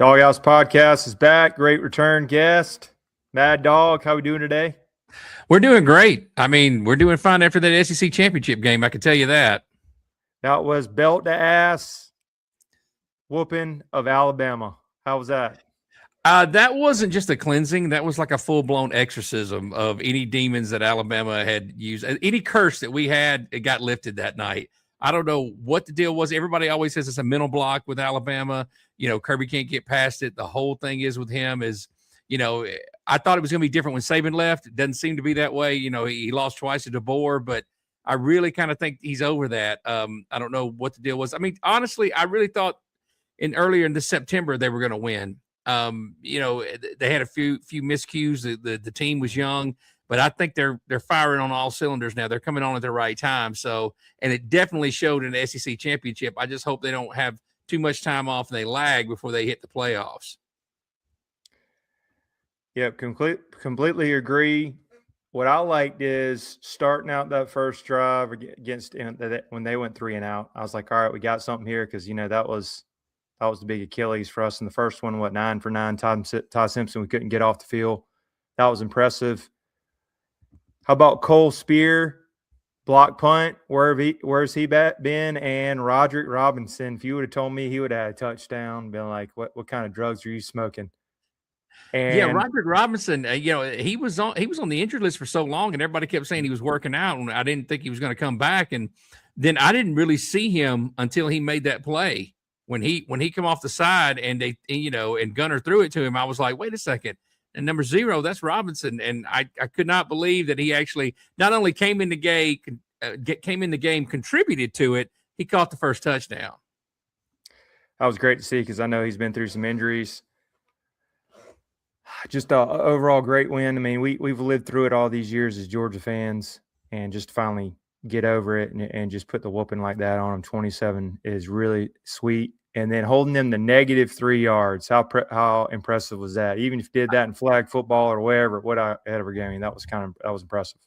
Doghouse Podcast is back. Great return guest, Mad Dog. How we doing today? We're doing great. I mean, we're doing fine after that SEC championship game. I can tell you that. That was belt to ass whooping of Alabama. How was that? That wasn't just a cleansing. That was like a full-blown exorcism of any demons that Alabama had used. Any curse that we had, it got lifted that night. I don't know what the deal was. Everybody always says it's a mental block with Alabama. You know, Kirby can't get past it. The whole thing is with him is, you know, I thought it was going to be different when Saban left. It doesn't seem to be that way. You know, he lost twice to DeBoer, but I really kind of think he's over that. I don't know what the deal was. I mean, honestly, I really thought earlier in this September they were going to win. You know, they had a few miscues. The team was young, but I think they're firing on all cylinders now. They're coming on at the right time. So, and it definitely showed in the SEC championship. I just hope they don't have too much time off and they lag before they hit the playoffs. Yep, completely agree. What I liked is starting out that first drive against when they went 3 and out. I was like, all right, we got something here because you know that was the big Achilles for us in the first one. 9 for 9? Todd Simpson, we couldn't get off the field. That was impressive. How about Cole Spear, block punt? Where's he been? And Roderick Robinson. If you would have told me he would have had a touchdown, been like, what kind of drugs are you smoking? And yeah, Roderick Robinson. You know, he was on the injured list for so long, and everybody kept saying he was working out, and I didn't think he was going to come back. And then I didn't really see him until he made that play. When he come off the side and and Gunner threw it to him, I was like, wait a second. And number 0, that's Robinson. And I could not believe that he actually not only came in the game, contributed to it, he caught the first touchdown. That was great to see because I know he's been through some injuries. Just an overall great win. I mean, we've lived through it all these years as Georgia fans, and just finally get over it and just put the whooping like that on them. 27 is really sweet. And then holding them to -3 yards. How impressive was that? Even if you did that in flag football or whatever game, that was impressive.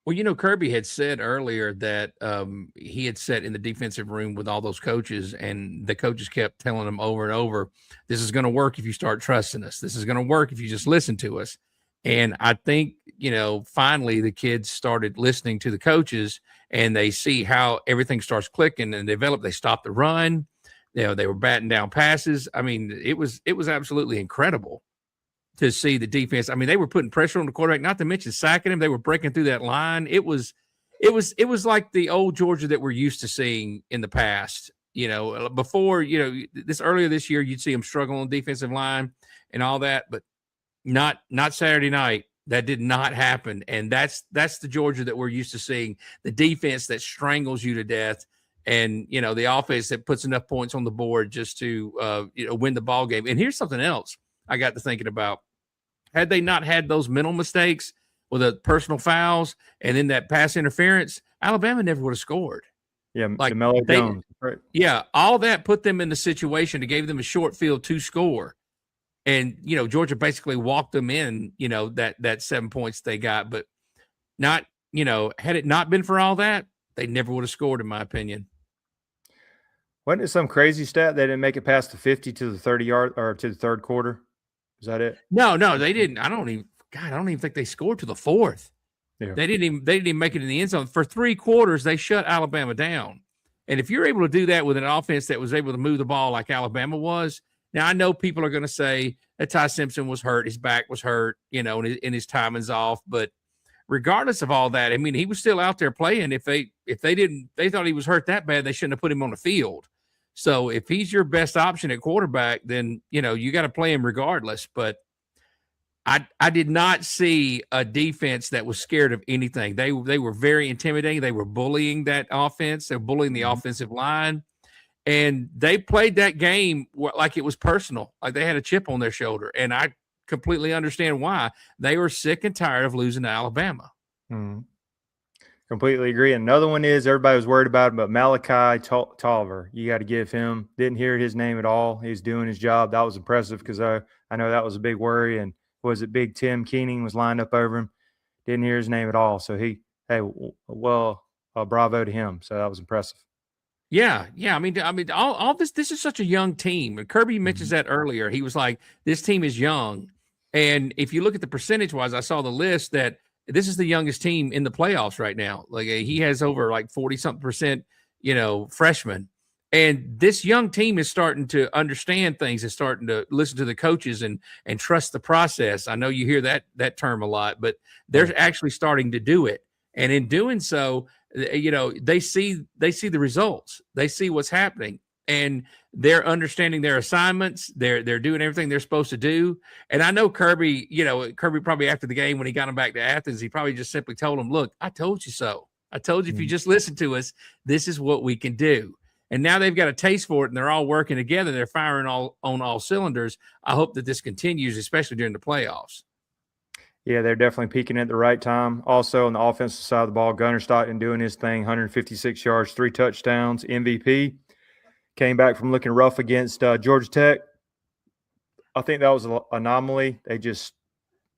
Well, you know, Kirby had said earlier that he had sat in the defensive room with all those coaches, and the coaches kept telling him over and over, this is going to work if you start trusting us. This is going to work if you just listen to us. And I think, you know, finally the kids started listening to the coaches, and they see how everything starts clicking and develop. They stopped the run. You know, they were batting down passes. I mean, it was absolutely incredible to see the defense. I mean, they were putting pressure on the quarterback, not to mention sacking him. They were breaking through that line. It was like the old Georgia that we're used to seeing in the past. You know, before, you know, earlier this year, you'd see them struggle on the defensive line and all that, but not Saturday night. That did not happen. And that's the Georgia that we're used to seeing, the defense that strangles you to death. And, you know, the offense that puts enough points on the board just to, win the ball game. And here's something else I got to thinking about. Had they not had those mental mistakes with the personal fouls and then that pass interference, Alabama never would have scored. Yeah, like DeMello Jones. Right. Yeah, all that put them in the situation. It gave them a short field to score. And, you know, Georgia basically walked them in, you know, that 7 points they got. But not, you know, had it not been for all that, they never would have scored, in my opinion. Wasn't it some crazy stat they didn't make it past the 50 to the 30-yard or to the third quarter? Is that it? No, they didn't. I don't even think they scored to the fourth. Yeah. They didn't even make it in the end zone. For 3 quarters, they shut Alabama down. And if you're able to do that with an offense that was able to move the ball like Alabama was, now I know people are going to say that Ty Simpson was hurt, his back was hurt, you know, and his timing's off. But regardless of all that, I mean, he was still out there playing. If they thought he was hurt that bad, they shouldn't have put him on the field. So if he's your best option at quarterback, then, you know, you got to play him regardless. But I did not see a defense that was scared of anything. They were very intimidating. They were bullying that offense. They were bullying the offensive line. And they played that game like it was personal, like they had a chip on their shoulder. And I completely understand why. They were sick and tired of losing to Alabama. Completely agree. Another one is everybody was worried about him, but Malachi Tolliver. You got to give him. Didn't hear his name at all. He's doing his job. That was impressive because I know that was a big worry. And was it Big Tim Keening was lined up over him? Didn't hear his name at all. So bravo to him. So that was impressive. Yeah, yeah. All this is such a young team. And Kirby mentions that earlier. He was like, "This team is young," and if you look at the percentage wise, I saw the list that this is the youngest team in the playoffs right now. Like he has over like 40 something percent, freshmen, and this young team is starting to understand things and starting to listen to the coaches and trust the process. I know you hear that term a lot, but they're actually starting to do it, and in doing so they see the results, they see what's happening, and they're understanding their assignments, they're doing everything they're supposed to do. And I know Kirby probably after the game when he got them back to Athens, he probably just simply told them, look, I told you so. I told you if you just listen to us, this is what we can do. And now they've got a taste for it and they're all working together, they're firing on all cylinders. I hope that this continues, especially during the playoffs. Yeah, they're definitely peaking at the right time. Also, on the offensive side of the ball, Gunnar Stockton doing his thing, 156 yards, 3 touchdowns, MVP. Came back from looking rough against Georgia Tech. I think that was an anomaly. It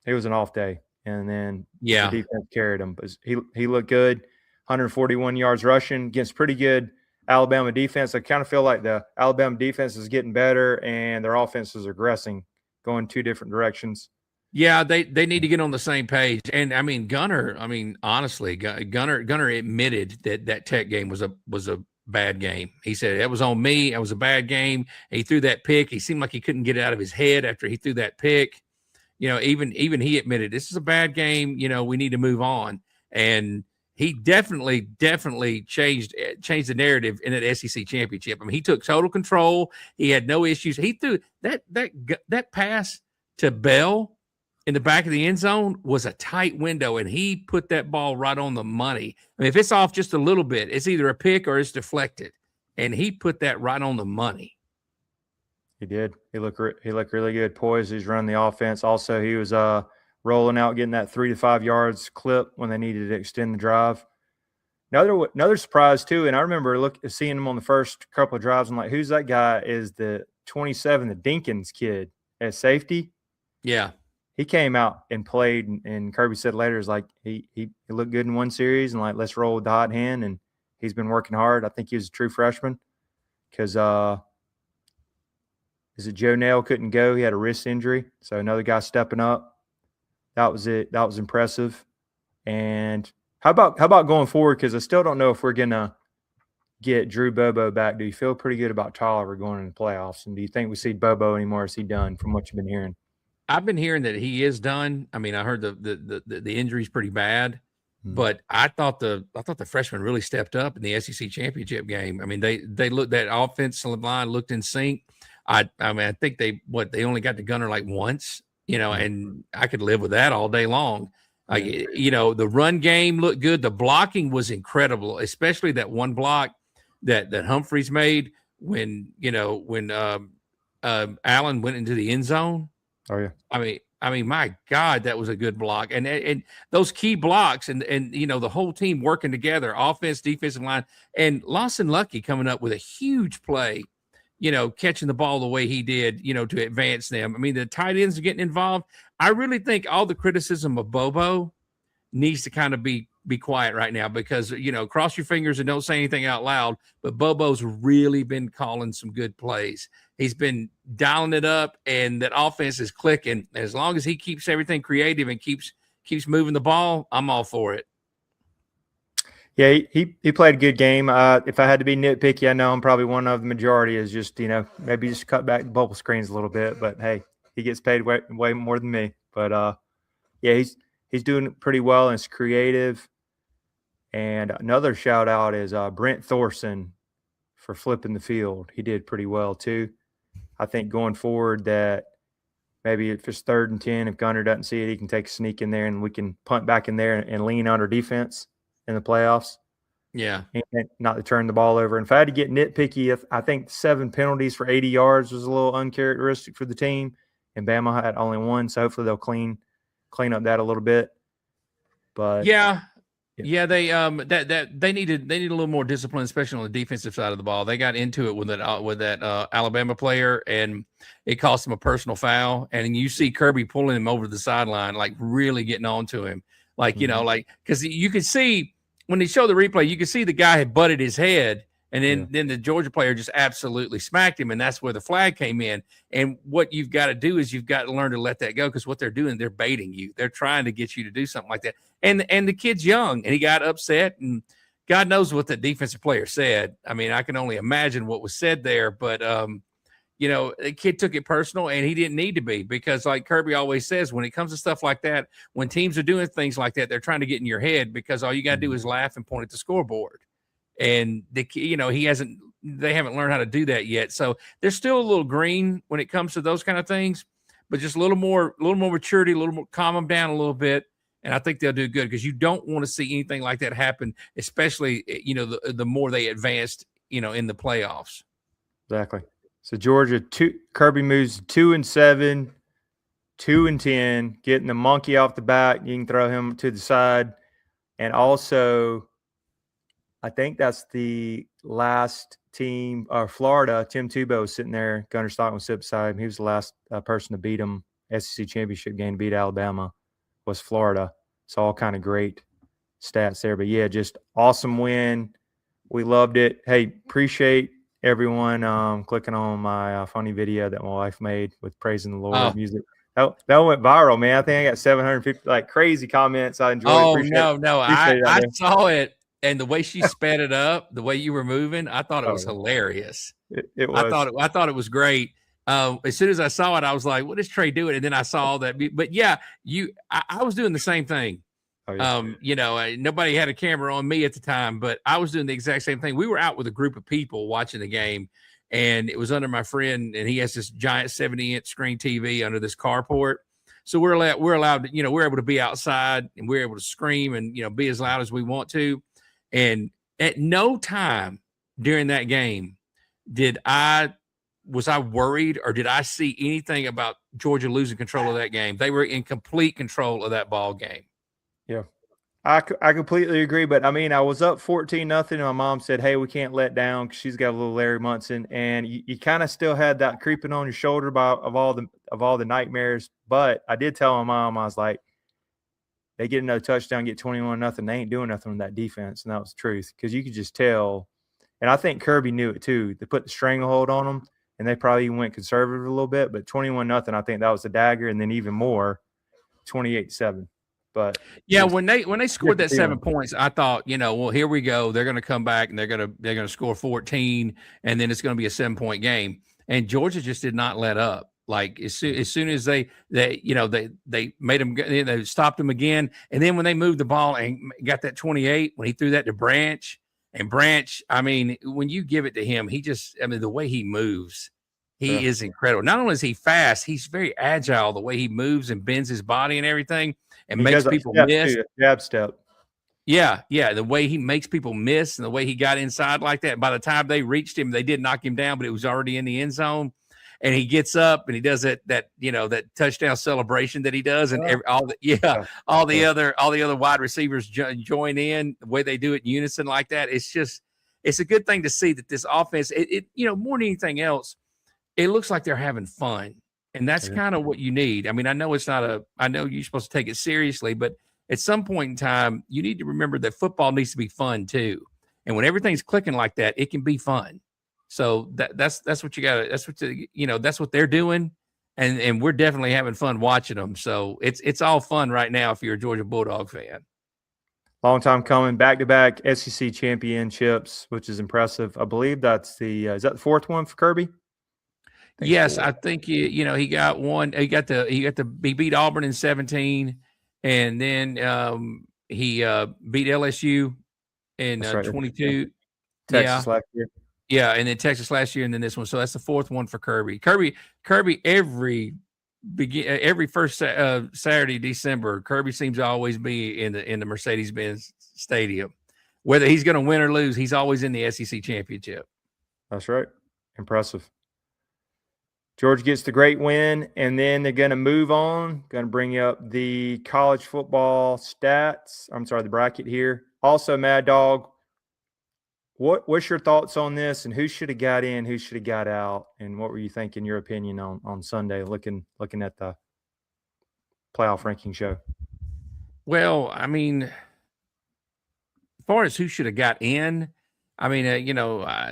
was an off day, and then the defense carried him. But he looked good, 141 yards rushing against pretty good Alabama defense. I kind of feel like the Alabama defense is getting better, and their offense is regressing, going 2 different directions. Yeah, they need to get on the same page. And Gunnar, honestly, Gunnar admitted that Tech game was a bad game. He said it was on me. It was a bad game. He threw that pick. He seemed like he couldn't get it out of his head after he threw that pick. Even he admitted this is a bad game. We need to move on. And he definitely changed the narrative in that SEC championship. He took total control. He had no issues. He threw that pass to Bell in the back of the end zone was a tight window, and he put that ball right on the money. If it's off just a little bit, it's either a pick or it's deflected, and he put that right on the money. He did. He looked really good, poised. He's running the offense. Also, he was rolling out, getting that 3 to 5 yards clip when they needed to extend the drive. Another surprise too, and I remember seeing him on the first couple of drives. I'm like, who's that guy? Is the 27, the Dinkins kid at safety? Yeah. He came out and played, and Kirby said later, is like he looked good in one series, and like let's roll with the hot hand, and he's been working hard. I think he was a true freshman because is it Joe Nail couldn't go? He had a wrist injury, so another guy stepping up. That was it. That was impressive. And how about going forward? Because I still don't know if we're gonna get Drew Bobo back. Do you feel pretty good about Tolliver going into the playoffs? And do you think we see Bobo anymore? Is he done from what you've been hearing? I've been hearing that he is done. I heard the injury's pretty bad, but I thought the freshman really stepped up in the SEC championship game. They looked, that offensive line looked in sync. I think they only got to Gunnar like once, and I could live with that all day long. The run game looked good. The blocking was incredible, especially that one block that Humphreys made when Allen went into the end zone. Oh yeah. My God, that was a good block. And those key blocks and the whole team working together, offense, defensive line, and Lawson Lucky coming up with a huge play, catching the ball the way he did, to advance them. The tight ends are getting involved. I really think all the criticism of Bobo needs to kind of be quiet right now because, cross your fingers and don't say anything out loud. But Bobo's really been calling some good plays. He's been dialing it up, and that offense is clicking. As long as he keeps everything creative and keeps moving the ball, I'm all for it. Yeah, he played a good game. If I had to be nitpicky, I know I'm probably one of the majority is just, maybe just cut back the bubble screens a little bit. But, hey, he gets paid way more than me. But, yeah, he's doing pretty well, and it's creative. And another shout-out is Brent Thorson for flipping the field. He did pretty well too. I think going forward that maybe if it's 3rd and 10, if Gunnar doesn't see it, he can take a sneak in there and we can punt back in there and lean on our defense in the playoffs. Yeah. And not to turn the ball over. And if I had to get nitpicky, I think 7 penalties for 80 yards was a little uncharacteristic for the team, and Bama had only 1, so hopefully they'll clean up that a little bit. But yeah, they they needed a little more discipline, especially on the defensive side of the ball. They got into it with that Alabama player, and it cost them a personal foul. And you see Kirby pulling him over the sideline, like really getting on to him, like because you could see when they show the replay, you could see the guy had butted his head, And then the Georgia player just absolutely smacked him, and that's where the flag came in. And what you've got to do is you've got to learn to let that go, because what they're doing, they're baiting you. They're trying to get you to do something like that. And the kid's young, and he got upset, and God knows what the defensive player said. I mean, I can only imagine what was said there, but the kid took it personal, and he didn't need to be, because like Kirby always says, when it comes to stuff like that, when teams are doing things like that, they're trying to get in your head, because all you got to do is laugh and point at the scoreboard. And they haven't learned how to do that yet. So they're still a little green when it comes to those kind of things, but just a little more maturity, a little more, calm them down a little bit. And I think they'll do good, because you don't want to see anything like that happen, especially, the more they advanced, in the playoffs. Exactly. So Georgia, Kirby moves 2-7, 2-10, getting the monkey off the back. You can throw him to the side. And also, I think that's the last team, Florida. Tim Tebow was sitting there. Gunnar Stockton was sitting beside him. He was the last person to beat him. SEC championship game, beat Alabama, was Florida. So all kind of great stats there. But yeah, just awesome win. We loved it. Hey, appreciate everyone clicking on my funny video that my wife made with praising the Lord music. That went viral, man. I think I got 750 crazy comments. I enjoyed it. Appreciate I saw it. And the way she sped it up, the way you were moving, I thought it was hilarious. It was. I thought it was great. As soon as I saw it, I was like, "What is Trey doing?" And then I saw that. But yeah, I was doing the same thing. Oh, yeah. Nobody had a camera on me at the time, but I was doing the exact same thing. We were out with a group of people watching the game, and it was under my friend, and he has this giant 70-inch screen TV under this carport. So we're allowed to, we're able to be outside, and we're able to scream and, be as loud as we want to. And at no time during that game was I worried, or did I see anything about Georgia losing control of that game? They were in complete control of that ball game. Yeah, I completely agree. But I mean, I was up 14-0, and my mom said, "Hey, we can't let down," because she's got a little Larry Munson, and you kind of still had that creeping on your shoulder of all the nightmares. But I did tell my mom, I was like, they get another touchdown, get 21-0. They ain't doing nothing with that defense, and that was the truth, because you could just tell. And I think Kirby knew it too. They put the stranglehold on them, and they probably even went conservative a little bit. But 21-0, I think that was the dagger, and then even more, 28-7. But yeah, when they scored that 7 points, I thought, well, here we go. They're going to come back, and they're going to score 14, and then it's going to be a 7-point game. And Georgia just did not let up. Like as soon as they made them, they stopped him again, and then when they moved the ball and got that 28, when he threw that to Branch, I mean, when you give it to him, the way he moves, he is incredible. Not only is he fast, he's very agile. The way he moves and bends his body and everything, and he makes people miss. Jab step. Yeah. The way he makes people miss, and the way he got inside like that. By the time they reached him, they did knock him down, but it was already in the end zone. And he gets up and he does that touchdown celebration that he does, and all the other wide receivers join in the way they do it in unison like that. It's a good thing to see that this offense, more than anything else, it looks like they're having fun, and that's kind of what you need. I mean, I know you're supposed to take it seriously, but at some point in time, you need to remember that football needs to be fun too. And when everything's clicking like that, it can be fun. So that's what you got. That's what they're doing, and we're definitely having fun watching them. So it's all fun right now if you're a Georgia Bulldog fan. Long time coming, back-to-back SEC championships, which is impressive. I believe that's is that the fourth one for Kirby? Yes, I think he got one. He beat Auburn in 17, and then he beat LSU in 22. Texas last year. Yeah, and then Texas last year, and then this one. So that's the fourth one for Kirby. Kirby every first Saturday December, Kirby seems to always be in the Mercedes-Benz Stadium. Whether he's going to win or lose, he's always in the SEC championship. That's right. Impressive. Georgia gets the great win, and then they're going to move on. Going to bring up the college football stats. I'm sorry, the bracket here. Also, Mad Dog, what's your thoughts on this, and who should have got in, who should have got out, and what were you thinking, your opinion on Sunday, looking at the playoff ranking show? Well, I mean, as far as who should have got in, I mean,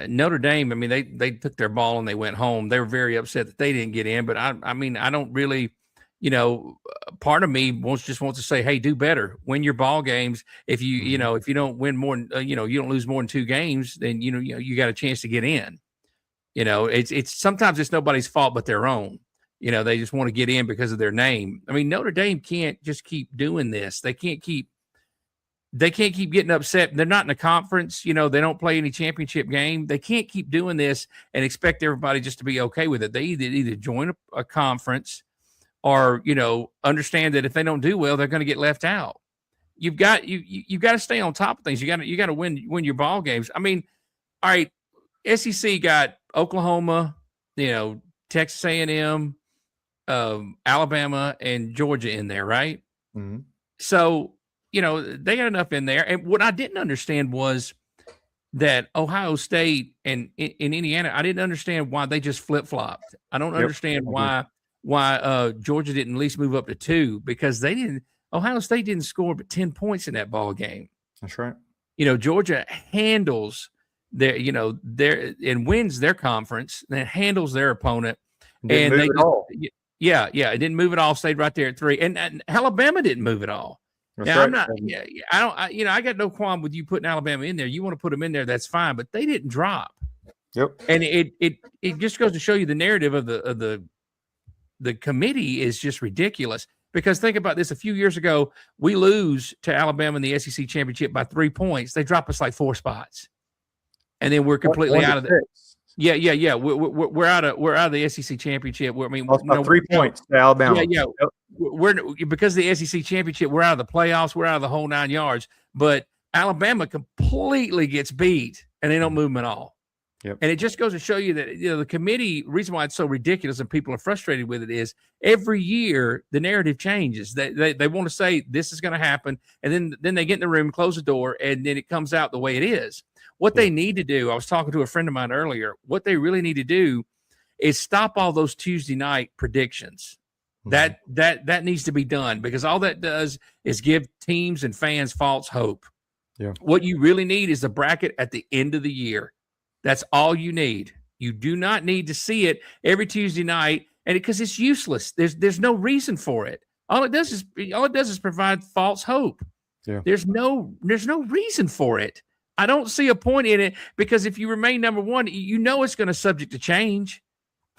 Notre Dame. I mean, they took their ball and they went home. They were very upset that they didn't get in. But I mean, I don't really, part of me just wants to say, hey, do better, win your ball games. If you if you don't win more, you don't lose more than 2 games, then you got a chance to get in. It's sometimes it's nobody's fault but their own. They just want to get in because of their name. I mean, Notre Dame can't just keep doing this. They can't keep getting upset. They're not in a conference. They don't play any championship game. They can't keep doing this and expect everybody just to be okay with it. They either join a conference or, understand that if they don't do well, they're going to get left out. You've got to stay on top of things. You got to win your ball games. I mean, all right, SEC got Oklahoma, Texas A&M, Alabama, and Georgia in there, right? Mm-hmm. So, they got enough in there. And what I didn't understand was that Ohio State and in Indiana, I didn't understand why they just flip-flopped. I don't understand why Georgia didn't at least move up to 2, because Ohio State didn't score but 10 points in that ball game. That's right. Georgia handles and wins their conference, and handles their opponent. Didn't move at all. Yeah, it didn't move at all. Stayed right there at 3, and Alabama didn't move at all. That's now right. I'm not. Yeah, I got no qualm with you putting Alabama in there. You want to put them in there, that's fine. But they didn't drop. Yep. And it just goes to show you the narrative of the committee is just ridiculous. Because think about this: a few years ago, we lose to Alabama in the SEC championship by 3 points. They drop us like 4 spots, and then we're completely out of the. Yeah. We're out of the SEC championship. I mean, 3 points to Alabama. Yeah. We're because of the SEC championship, we're out of the playoffs. We're out of the whole 9 yards. But Alabama completely gets beat, and they don't move them at all. Yep. And it just goes to show you that the committee. Reason why it's so ridiculous and people are frustrated with it is every year the narrative changes. They want to say this is going to happen, and then they get in the room, close the door, and then it comes out the way it is. What they need to do, I was talking to a friend of mine earlier, what they really need to do is stop all those Tuesday night predictions. Mm-hmm. That needs to be done, because all that does is give teams and fans false hope. Yeah. What you really need is a bracket at the end of the year. That's all you need. You do not need to see it every Tuesday night, and because it's useless. There's no reason for it. All it does is provide false hope. Yeah. There's no reason for it. I don't see a point in it, because if you remain number 1, it's going to subject to change.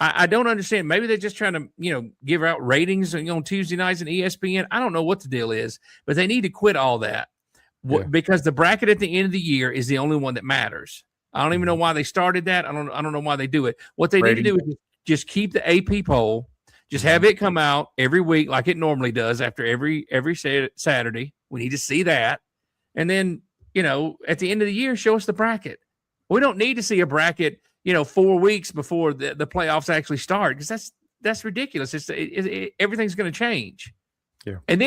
I don't understand. Maybe they're just trying to, give out ratings on Tuesday nights and ESPN. I don't know what the deal is, but they need to quit all that because the bracket at the end of the year is the only one that matters. I don't even know why they started that. I don't know why they do it. What they need to do is just keep the AP poll, just have it come out every week like it normally does after every Saturday. We need to see that. And then, at the end of the year, show us the bracket. We don't need to see a bracket, 4 weeks before the playoffs actually start, because that's ridiculous. Everything's going to change. Yeah. And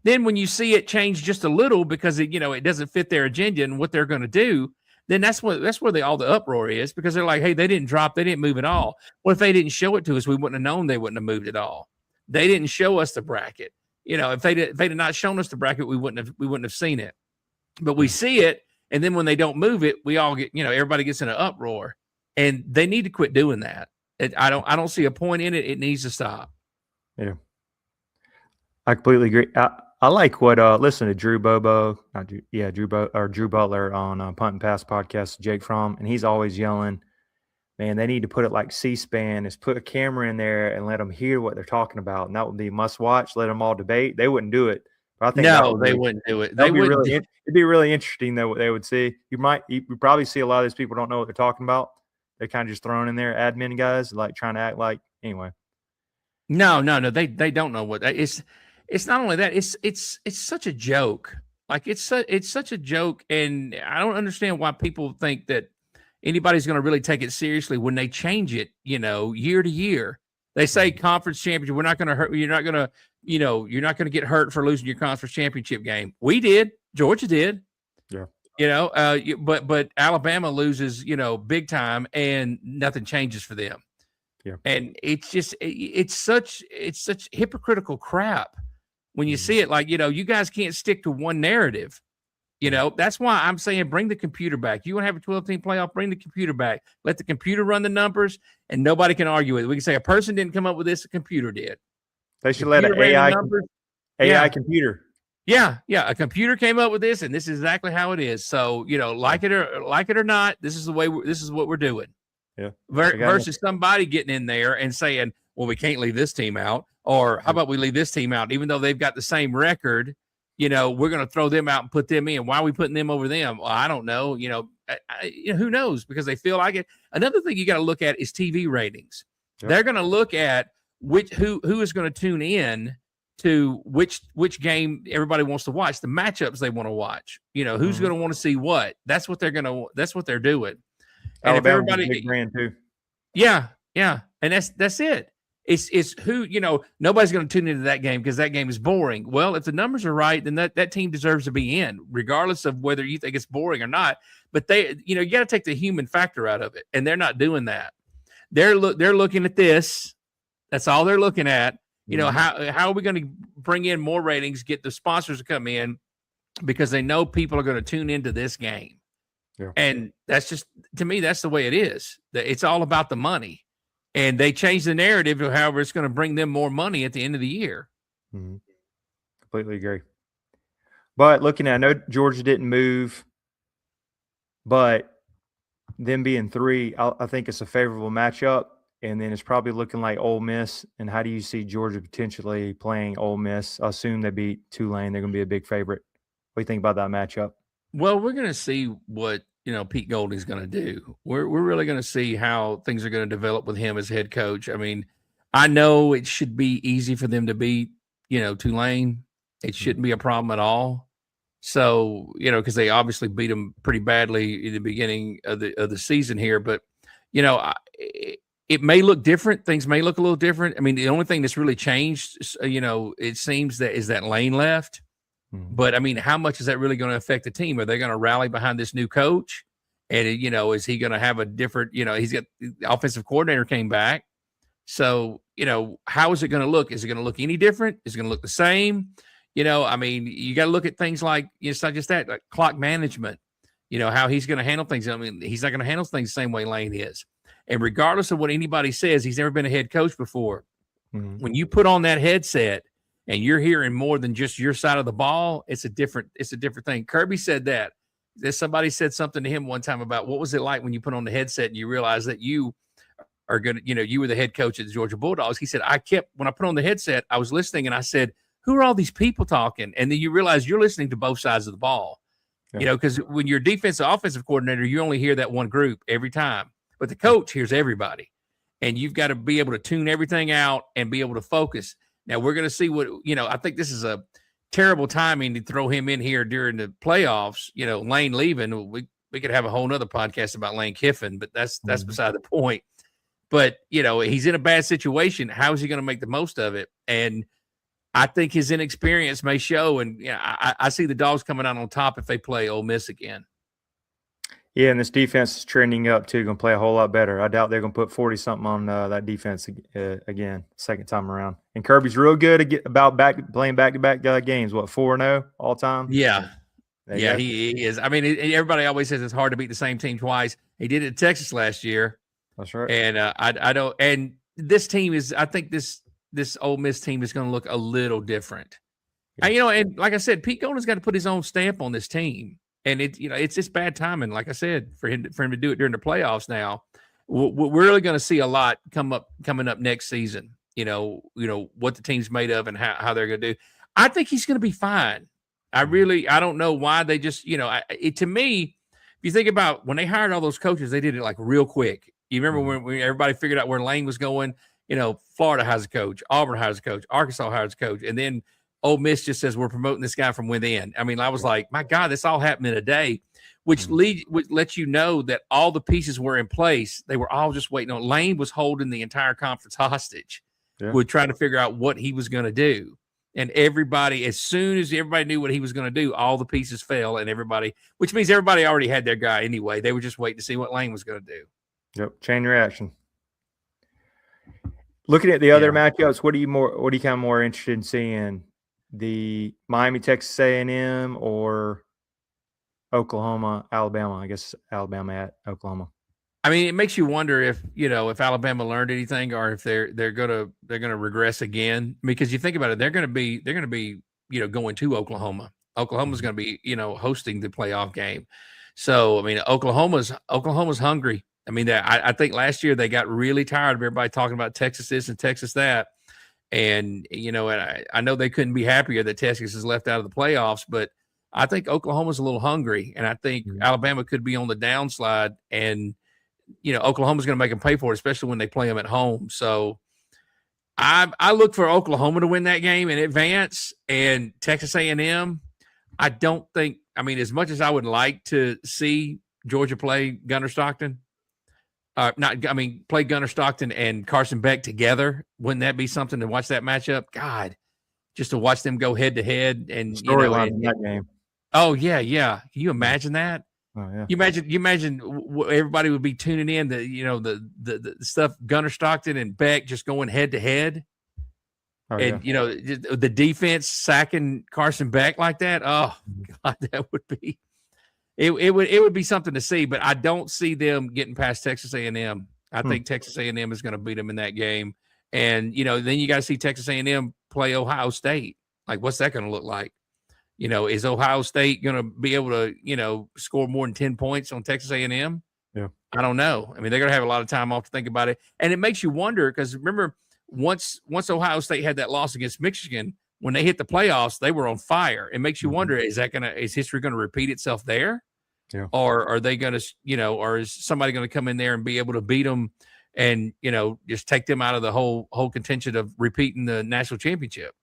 then when you see it change just a little because it doesn't fit their agenda and what they're going to do, then that's where all the uproar is, because they're like, hey, they didn't drop, they didn't move at all. Well, if they didn't show it to us, we wouldn't have known they wouldn't have moved at all. They didn't show us the bracket. If they had not shown us the bracket, we wouldn't have seen it. But we see it, and then when they don't move it, we all get, everybody gets in an uproar, and they need to quit doing that. I don't see a point in it. It needs to stop. Yeah, I completely agree. I like what listen to Drew Butler on Punt and Pass podcast, Jake Fromm, and he's always yelling, man, they need to put it like C-SPAN, is put a camera in there and let them hear what they're talking about, and that would be must watch. Let them all debate. They wouldn't do it. But I think they wouldn't do it. It'd be really interesting though what they would see. You probably see a lot of these people don't know what they're talking about. They're kind of just thrown in there, admin guys, like trying to act like anyway. No, they don't know what it's. It's not only that, it's such a joke. Like it's such a joke, and I don't understand why people think that anybody's going to really take it seriously when they change it, year to year. They say conference championship, we're not going to hurt, you're not going to get hurt for losing your conference championship game. We did, Georgia did. Yeah. But Alabama loses, big time, and nothing changes for them. Yeah. And it's such hypocritical crap. When you see it, like, you guys can't stick to one narrative. You know, that's why I'm saying bring the computer back. You want to have a 12-team playoff, bring the computer back. Let the computer run the numbers, and nobody can argue with it. We can say a person didn't come up with this, a computer did. They should let an AI computer. Yeah, a computer came up with this, and this is exactly how it is. So, you know, like it or not, this is what we're doing. Yeah. Versus somebody getting in there and saying, well, we can't leave this team out, or how about we leave this team out, even though they've got the same record. You know, we're going to throw them out and put them in. Why are we putting them over them? Well, I don't know. You know, who knows? Because they feel like it. Another thing you got to look at is TV ratings. Yep. They're going to look at who is going to tune in to which game everybody wants to watch, the matchups they want to watch. You know, who's going to want to see what. That's what they're doing. And if everybody, big brand too. Yeah, and that's it. It's who, you know, nobody's going to tune into that game because that game is boring. Well, if the numbers are right, then that team deserves to be in, regardless of whether you think it's boring or not. But you got to take the human factor out of it, and they're not doing that. They're looking at this. That's all they're looking at. You know, how are we going to bring in more ratings, get the sponsors to come in, because they know people are going to tune into this game. Yeah. And that's just, to me, that's the way it is. It's all about the money. And they change the narrative to however it's going to bring them more money at the end of the year. Mm-hmm. Completely agree. But looking at, I know Georgia didn't move, but them being 3, I think it's a favorable matchup. And then it's probably looking like Ole Miss. And how do you see Georgia potentially playing Ole Miss? I assume they beat Tulane. They're going to be a big favorite. What do you think about that matchup? Well, we're going to see what, you know, Pete Golding's going to do. We're really going to see how things are going to develop with him as head coach. I mean, I know it should be easy for them to beat, you know, Tulane. It shouldn't be a problem at all. So, you know, because they obviously beat them pretty badly in the beginning of the season here. But, you know, it may look different. Things may look a little different. I mean, the only thing that's really changed, you know, it seems that is that Lane left. But I mean, how much is that really going to affect the team? Are they going to rally behind this new coach? And, you know, is he going to have a different, you know, he's got the offensive coordinator came back. So, you know, how is it going to look? Is it going to look any different? Is it going to look the same? You know, I mean, you got to look at things like, it's not just that, like clock management, you know, how he's going to handle things. I mean, he's not going to handle things the same way Lane is. And regardless of what anybody says, he's never been a head coach before. Mm-hmm. When you put on that headset, and you're hearing more than just your side of the ball, it's a different thing. Kirby said that. Somebody said something to him one time about what was it like when you put on the headset and you realize that you are going to, you know, you were the head coach at the Georgia Bulldogs. He said, when I put on the headset, I was listening and I said, who are all these people talking? And then you realize you're listening to both sides of the ball, you know, because when you're offensive coordinator, you only hear that one group every time, but the coach hears everybody, and you've got to be able to tune everything out and be able to focus. Now, we're going to see what, you know, I think this is a terrible timing to throw him in here during the playoffs. You know, Lane leaving, we could have a whole nother podcast about Lane Kiffin, but that's beside the point. But, you know, he's in a bad situation. How is he going to make the most of it? And I think his inexperience may show. And, you know, I see the Dogs coming out on top if they play Ole Miss again. Yeah, and this defense is trending up, too. Going to play a whole lot better. I doubt they're going to put 40-something on that defense again, second time around. And Kirby's real good about playing back-to-back games. What, 4-0 all time? Yeah. Yeah, he is. I mean, everybody always says it's hard to beat the same team twice. He did it at Texas last year. That's right. And I don't – and this team is – I think this Ole Miss team is going to look a little different. Yeah. And, you know, and like I said, Pete Golding's got to put his own stamp on this team. And it's just bad timing, like I said, for him to do it during the playoffs. Now, we're really going to see a lot coming up next season. You know what the team's made of and how they're going to do. I think he's going to be fine. I don't know why they just, you know, to me, if you think about when they hired all those coaches, they did it like real quick. You remember when everybody figured out where Lane was going? You know, Florida has a coach, Auburn has a coach, Arkansas has a coach, and then Ole Miss just says we're promoting this guy from within. I mean, I was like, my God, this all happened in a day, which lets you know that all the pieces were in place. They were all just waiting on. Lane was holding the entire conference hostage. Yeah. We're trying to figure out what he was going to do. And everybody, as soon as everybody knew what he was going to do, all the pieces fell, and everybody, which means everybody already had their guy anyway. They were just waiting to see what Lane was going to do. Yep, chain reaction. Looking at the other matchups, what are you kind of more interested in seeing? The Miami, Texas A&M, or Oklahoma, Alabama. I guess Alabama at Oklahoma. I mean, it makes you wonder if Alabama learned anything, or if they're gonna regress again. Because you think about it, they're gonna be going to Oklahoma. Oklahoma's Mm-hmm. gonna be hosting the playoff game. So I mean, Oklahoma's hungry. I mean, I think last year they got really tired of everybody talking about Texas this and Texas that, and I know they couldn't be happier that Texas is left out of the playoffs, but I think Oklahoma's a little hungry, and I think Mm-hmm. Alabama could be on the downslide, and Oklahoma's going to make them pay for it, especially when they play them at home. So I look for Oklahoma to win that game and advance. And Texas A&M, I don't think. I mean, as much as I would like to see Georgia play Gunnar Stockton, play Gunnar Stockton and Carson Beck together. Wouldn't that be something to watch that matchup? God, just to watch them go head to head and Storyline in that game. Oh yeah. Can you imagine that? Oh yeah. You imagine everybody would be tuning in to the stuff Gunnar Stockton and Beck just going head to head, and the defense sacking Carson Beck like that. Oh God, that would be it would be something to see. But I don't see them getting past Texas A&M. I think Texas A&M is going to beat them in that game, and then you got to see Texas A&M play Ohio State. Like, what's that going to look like? Is Ohio State going to be able to, score more than 10 points on Texas A&M? Yeah. I don't know. I mean, they're going to have a lot of time off to think about it. And it makes you wonder, because remember, once Ohio State had that loss against Michigan, when they hit the playoffs, they were on fire. It makes you wonder, is history going to repeat itself there? Yeah. Or are they going to, or is somebody going to come in there and be able to beat them and, just take them out of the whole contention of repeating the national championship?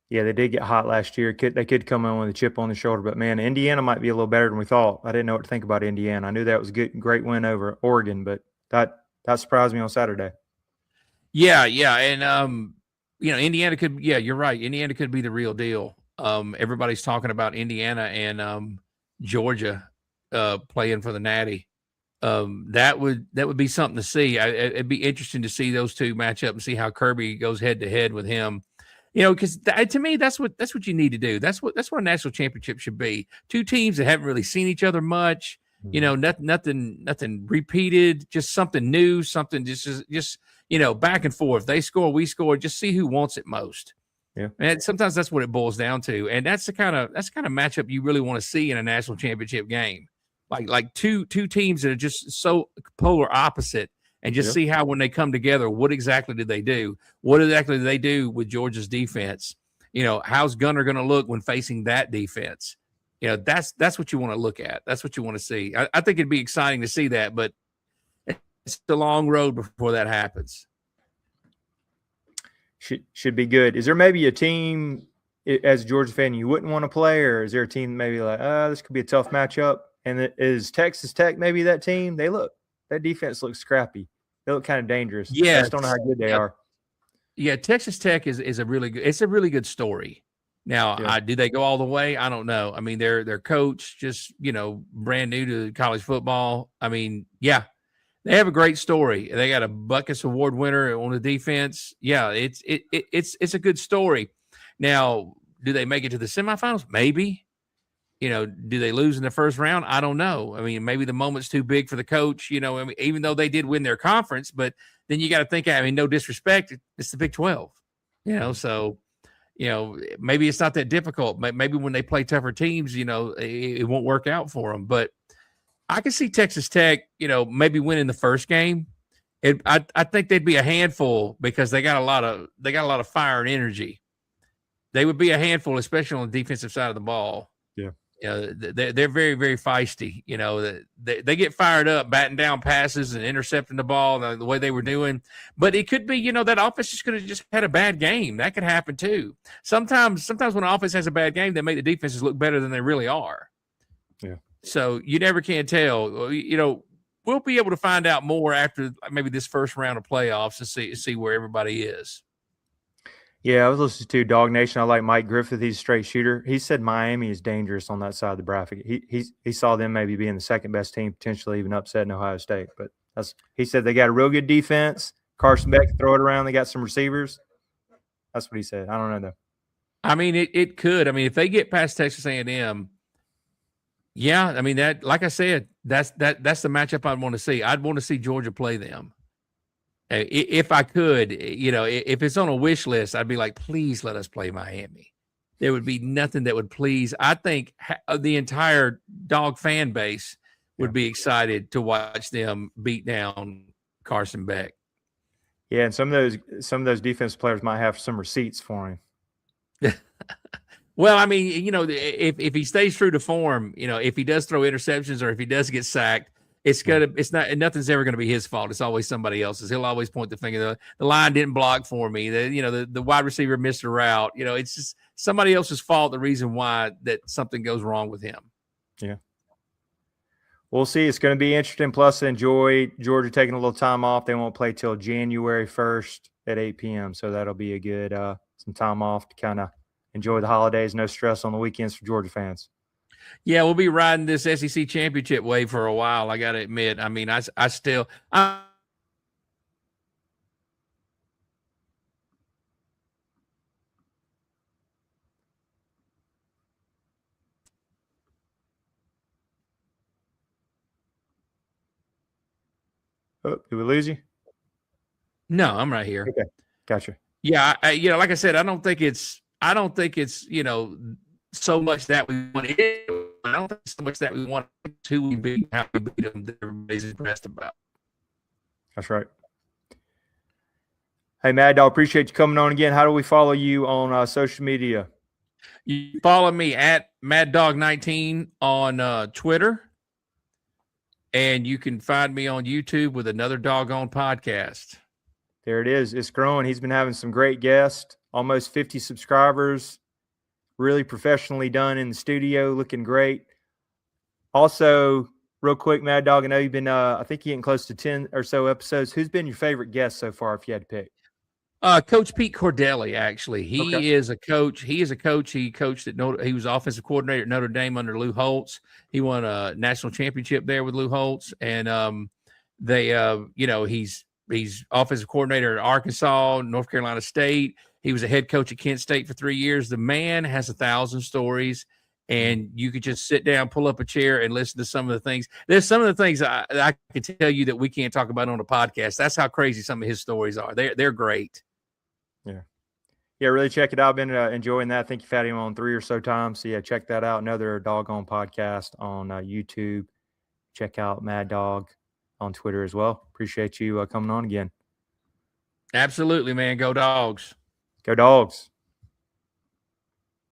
Yeah, they did get hot last year. They could come in with a chip on the shoulder, but man, Indiana might be a little better than we thought. I didn't know what to think about Indiana. I knew that was a great win over Oregon, but that surprised me on Saturday. Yeah, and Indiana could. Yeah, you're right. Indiana could be the real deal. Everybody's talking about Indiana and Georgia playing for the Natty. That would be something to see. It'd be interesting to see those two match up and see how Kirby goes head to head with him. Because to me, that's what you need to do. That's what a national championship should be. Two teams that haven't really seen each other much. Nothing repeated. Just something new. Something just back and forth. They score, we score. Just see who wants it most. Yeah. And sometimes that's what it boils down to. And that's the kind of matchup you really want to see in a national championship game. Like two teams that are just so polar opposite. And just see how, when they come together, what exactly do they do? What exactly do they do with Georgia's defense? How's Gunnar going to look when facing that defense? That's what you want to look at. That's what you want to see. I think it'd be exciting to see that, but it's a long road before that happens. Should be good. Is there maybe a team, as a Georgia fan, you wouldn't want to play, or is there a team maybe like, this could be a tough matchup? And is Texas Tech maybe that team? That defense looks scrappy. They look kind of dangerous. Yeah, I just don't know how good they are. Yeah, Texas Tech is a really good. It's a really good story. Now, do they go all the way? I don't know. I mean, their coach just brand new to college football. I mean, yeah, they have a great story. They got a Buckus Award winner on the defense. Yeah, it's a good story. Now, do they make it to the semifinals? Maybe. Do they lose in the first round? I don't know. I mean, maybe the moment's too big for the coach, I mean, even though they did win their conference, but then you got to think, I mean, no disrespect, it's the Big 12, so, maybe it's not that difficult. Maybe when they play tougher teams, it won't work out for them. But I can see Texas Tech, maybe winning the first game. I think they'd be a handful because they got a lot of fire and energy. They would be a handful, especially on the defensive side of the ball. Yeah. They're very, very feisty. They get fired up, batting down passes and intercepting the ball the way they were doing. But it could be, that offense just could have just had a bad game. That could happen too. Sometimes when an offense has a bad game, they make the defenses look better than they really are. Yeah. So you never can tell. We'll be able to find out more after maybe this first round of playoffs and see where everybody is. Yeah, I was listening to Dog Nation. I like Mike Griffith. He's a straight shooter. He said Miami is dangerous on that side of the bracket. He saw them maybe being the second best team, potentially even upsetting Ohio State. But he said they got a real good defense. Carson Beck can throw it around. They got some receivers. That's what he said. I don't know though. I mean, it could. I mean, if they get past Texas A&M, Yeah, I mean that. Like I said, that's the matchup I'd want to see. I'd want to see Georgia play them. If I could, if it's on a wish list, I'd be like, please let us play Miami. There would be nothing that would please. I think the entire Dog fan base would be excited to watch them beat down Carson Beck. Yeah, and some of those defense players might have some receipts for him. Well, I mean, if he stays true to form, if he does throw interceptions or if he does get sacked, nothing's ever gonna be his fault. It's always somebody else's. He'll always point the finger. The line didn't block for me. The wide receiver missed a route. It's just somebody else's fault. The reason why that something goes wrong with him. Yeah. We'll see. It's going to be interesting. Plus, enjoy Georgia taking a little time off. They won't play till January 1st at 8 p.m. So that'll be a good some time off to kind of enjoy the holidays. No stress on the weekends for Georgia fans. Yeah, we'll be riding this SEC championship wave for a while. I got to admit. I mean, I still. Oh, did we lose you? No, I'm right here. Okay, gotcha. Yeah, like I said, I don't think it's so much that we want to. I don't think so much that we want to we beat, how we beat them that everybody's impressed about. That's right. Hey, Mad Dog, appreciate you coming on again. How do we follow you on social media? You follow me at MadDog19 on Twitter. And you can find me on YouTube with Another Doggone Podcast. There it is. It's growing. He's been having some great guests, almost 50 subscribers, really professionally done in the studio, looking great. Also, real quick, Mad Dog, I know you've been, I think you're getting close to 10 or so episodes. Who's been your favorite guest so far, if you had to pick? Coach Pete Cordelli, actually. He is a coach. He is a coach. He coached he was offensive coordinator at Notre Dame under Lou Holtz. He won a national championship there with Lou Holtz. And he's offensive coordinator at Arkansas, North Carolina State. He was a head coach at Kent State for 3 years. The man has 1,000 stories, and you could just sit down, pull up a chair, and listen to some of the things. There's some of the things I can tell you that we can't talk about on a podcast. That's how crazy some of his stories are. They're great. Yeah, really check it out. I've been enjoying that. I think you've had him on 3 or so times. So, yeah, check that out. Another Doggone Podcast on YouTube. Check out Mad Dog on Twitter as well. Appreciate you coming on again. Absolutely, man. Go Dogs. Go Dogs.